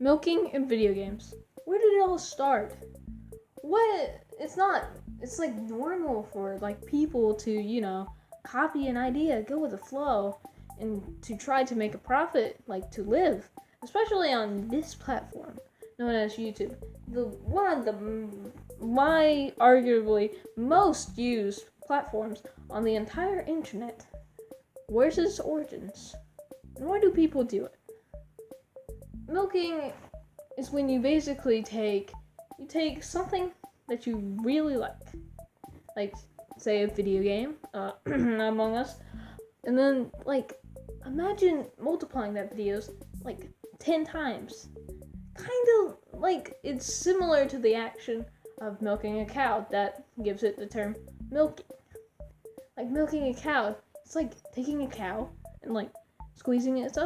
Milking in video games. Where did it all start? What? It's like normal for like people to, copy an idea, go with the flow, and to try to make a profit, like to live, especially on this platform known as YouTube. One of my arguably most used platforms on the entire internet. Where's its origins? And why do people do it? Milking is when you basically take something that you really like say a video game, Among Us, and then imagine multiplying that videos 10 times. Kind of like it's similar to the action of milking a cow that gives it the term milking. Like milking a cow, it's like taking a cow and squeezing its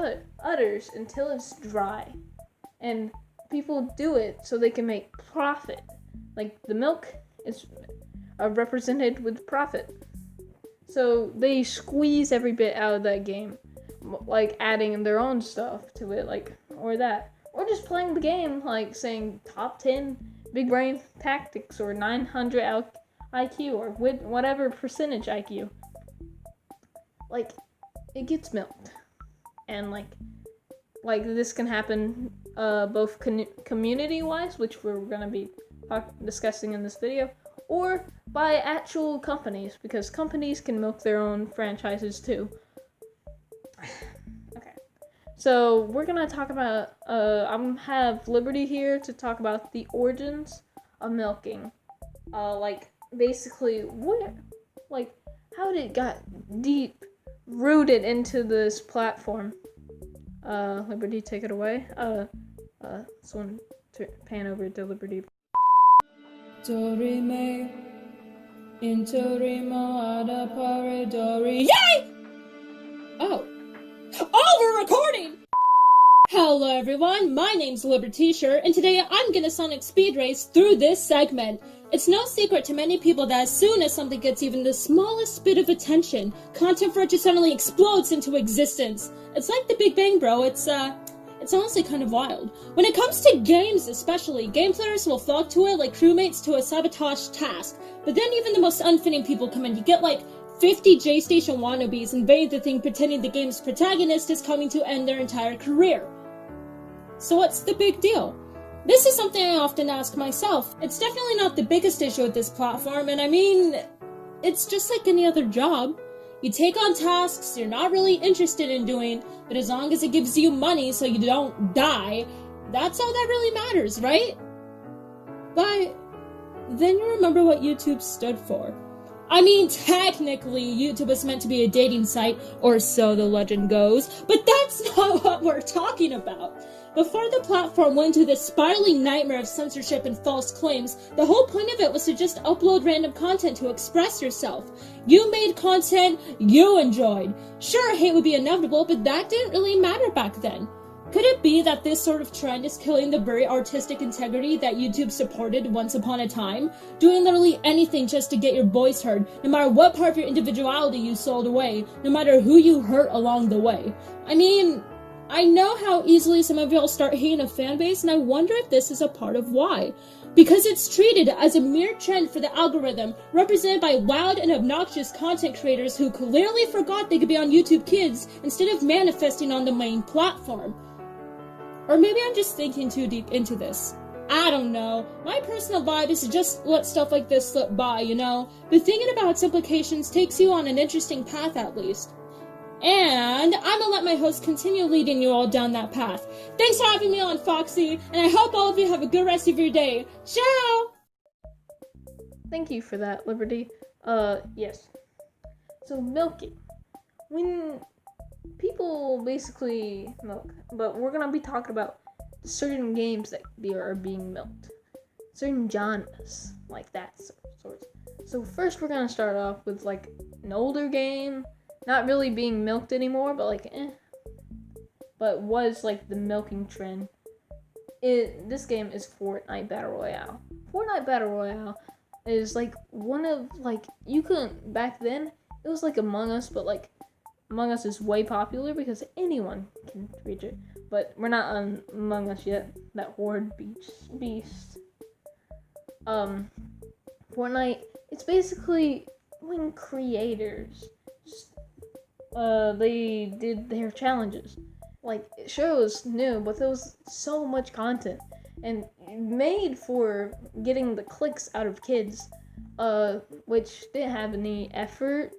udders until it's dry. And people do it so they can make profit. Like the milk is represented with profit. So they squeeze every bit out of that game, like adding their own stuff to it, or just playing the game, like saying top 10 big brain tactics or 900 IQ or with whatever percentage IQ. It gets milked. And this can happen both community-wise, which we're going to be discussing in this video, or by actual companies, because companies can milk their own franchises too. Okay, so we're going to talk about, I'm have Liberty here to talk about the origins of milking. Basically, how did it got deep rooted into this platform. Liberty, take it away. Someone pan over to Liberty. Dorime, into Remo, ada pare dori. Yay! Oh, we're recording! Hello everyone, my name's Libertee-Shirt, and today I'm gonna Sonic Speed Race through this segment. It's no secret to many people that as soon as something gets even the smallest bit of attention, content for it just suddenly explodes into existence. It's like the Big Bang, bro. It's honestly kind of wild. When it comes to games especially, game players will flock to it like crewmates to a sabotage task. But then even the most unfitting people come in. You get 50 J-Station wannabes invading the thing pretending the game's protagonist is coming to end their entire career. So what's the big deal? This is something I often ask myself. It's definitely not the biggest issue with this platform, and I mean, it's just like any other job. You take on tasks you're not really interested in doing, but as long as it gives you money so you don't die, that's all that really matters, right? But then you remember what YouTube stood for. I mean, technically, YouTube was meant to be a dating site, or so the legend goes, but that's not what we're talking about. Before the platform went into this spiraling nightmare of censorship and false claims, the whole point of it was to just upload random content to express yourself. You made content you enjoyed. Sure, hate would be inevitable, but that didn't really matter back then. Could it be that this sort of trend is killing the very artistic integrity that YouTube supported once upon a time? Doing literally anything just to get your voice heard, no matter what part of your individuality you sold away, no matter who you hurt along the way. I mean, I know how easily some of y'all start hating a fan base, and I wonder if this is a part of why. Because it's treated as a mere trend for the algorithm, represented by loud and obnoxious content creators who clearly forgot they could be on YouTube Kids instead of manifesting on the main platform. Or maybe I'm just thinking too deep into this. I don't know. My personal vibe is to just let stuff like this slip by, you know? But thinking about its implications takes you on an interesting path at least. And I'm gonna let my host continue leading you all down that path. Thanks for having me on, Foxy, and I hope all of you have a good rest of your day. Ciao! Thank you for that, Liberty. Yes. So, milking. When people basically milk, but we're gonna be talking about certain games that are being milked. Certain genres, like that sort. So first we're gonna start off with an older game, not really being milked anymore, but but was the milking trend. This game is Fortnite Battle Royale. Fortnite Battle Royale is one of you couldn't back then. It was Among Us, but Among Us is way popular because anyone can reach it. But we're not on Among Us yet. That horde beast. Fortnite, it's basically when creators they did their challenges. Like, sure, it was new, but there was so much content and made for getting the clicks out of kids, which didn't have any effort.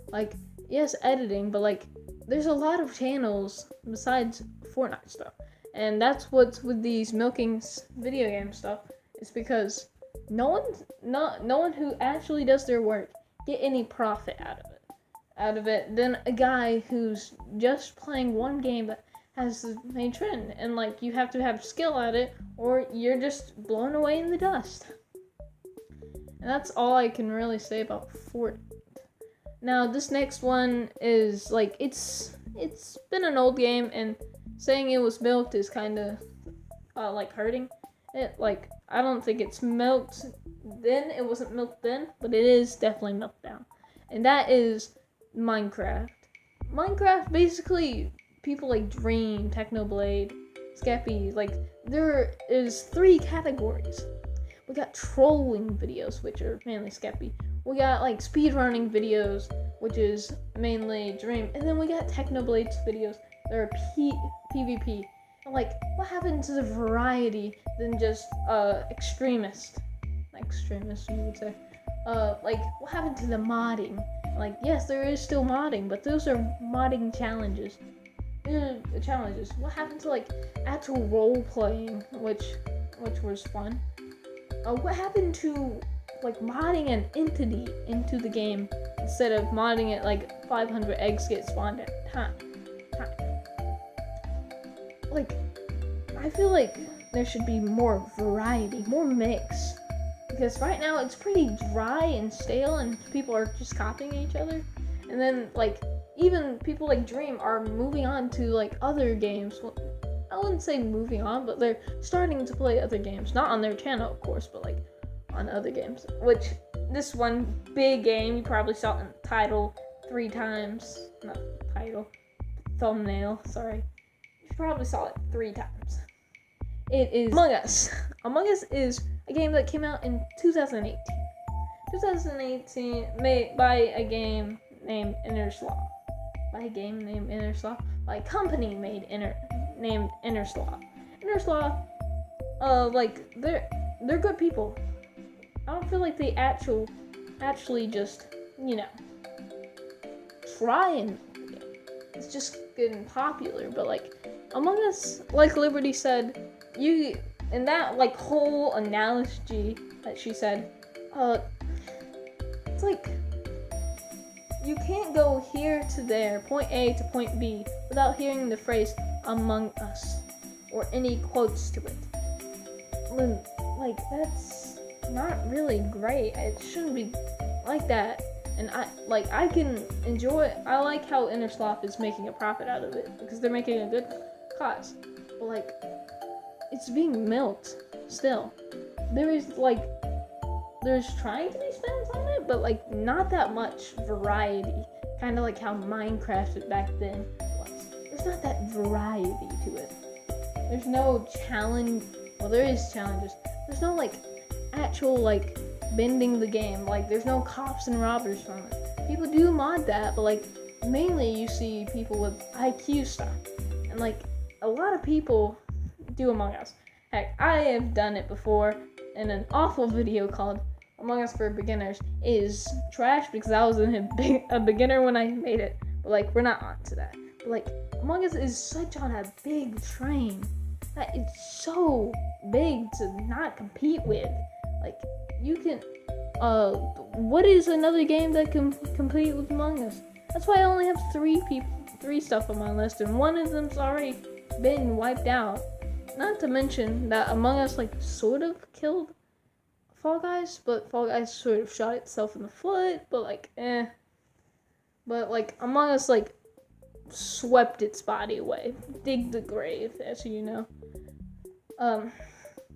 Like, yes, editing, but like, there's a lot of channels besides Fortnite stuff, and that's what's with these milking video game stuff. It's because no one who actually does their work get any profit out of it than a guy who's just playing one game that has the main trend, and like, you have to have skill at it or you're just blown away in the dust. And that's all I can really say about Fortnite. Now this next one is like, it's been an old game, and saying it was milked is kind of like hurting it. Like, I don't think it's milked then, it wasn't milked then, but it is definitely milked down, and that is Minecraft. Minecraft, basically, people like Dream, Technoblade, Skeppy, like, there is 3 categories. We got trolling videos, which are mainly Skeppy. We got like speedrunning videos, which is mainly Dream, and then we got Technoblade's videos that are PvP. And like, what happened to the variety than just extremist, you would say? Like, what happened to the modding? Like, yes, there is still modding, but those are modding challenges. The challenges. What happened to like actual role playing, which was fun? What happened to like modding an entity into the game instead of modding it like 500 eggs get spawned at a time? Like, I feel like there should be more variety, more mix. Because right now it's pretty dry and stale, and people are just copying each other. And then like, even people like Dream are moving on to like other games. Well, I wouldn't say moving on, but they're starting to play other games. Not on their channel, of course, but like on other games. Which, this one big game, you probably saw it in the title 3 times. Not title, thumbnail, sorry. You probably saw it 3 times. It is Among Us. Among Us is a game that came out in 2018. 2018, made by a game named Innerslaw. By a game named Innerslaw. By a company named Innerslaw. Innerslaw, like, they're good people. I don't feel like they actually just, you know, try and it's just getting popular. But like, Among Us, like Liberty said, you, in that like whole analogy that she said, it's like, you can't go here to there, point A to point B, without hearing the phrase Among Us or any quotes to it. Like, that's not really great. It shouldn't be like that. And I can enjoy, I like how Innersloth is making a profit out of it, because they're making a good cause. But like, it's being milked still. There's trying to be spans on it, but like, not that much variety. Kind of like how Minecraft back then was. There's not that variety to it. There's no challenge. Well, there is challenges. There's no like actual like bending the game. Like, there's no cops and robbers from it. People do mod that, but like, mainly you see people with IQ stuff. And like, a lot of people do Among Us. Heck, I have done it before in an awful video called Among Us for Beginners. It is trash because I was a beginner when I made it. But like, we're not on to that. But like, Among Us is such on a big train that it's so big to not compete with. Like, you can, what is another game that can compete with Among Us? That's why I only have 3 stuff on my list, and one of them's already been wiped out. Not to mention that Among Us like sort of killed Fall Guys, but Fall Guys sort of shot itself in the foot, but like, But like, Among Us like swept its body away, dig the grave, as you know.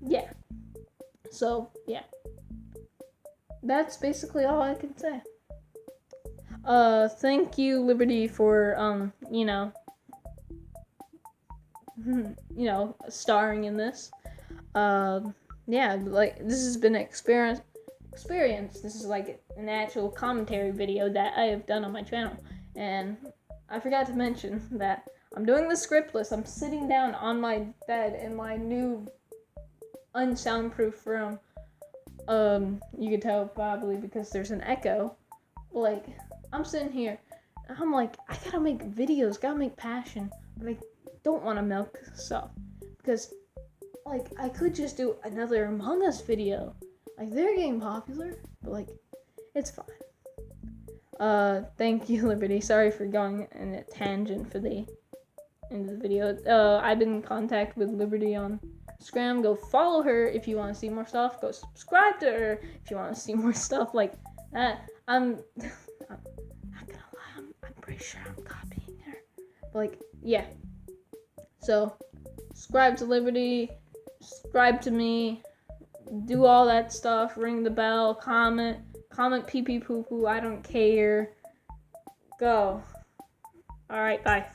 Yeah. So, yeah. That's basically all I can say. Thank you, Liberty, for, starring in this. Yeah, like, this has been an experience. This is like an actual commentary video that I have done on my channel. And I forgot to mention that I'm doing the scriptless. I'm sitting down on my bed in my new unsoundproof room. You can tell probably because there's an echo. Like, I'm sitting here, and I'm like, I gotta make videos, gotta make passion, but I don't want to milk stuff, because, like, I could just do another Among Us video. Like, they're getting popular, but, like, it's fine. Thank you, Liberty. Sorry for going in a tangent for the end of the video. I've been in contact with Liberty on Instagram. Go follow her if you want to see more stuff. Go subscribe to her if you want to see more stuff like that. I'm not gonna lie, I'm pretty sure I'm copying her. But, like, yeah. So, subscribe to Liberty, subscribe to me, do all that stuff, ring the bell, comment pee pee poo poo, I don't care. Go. Alright, bye.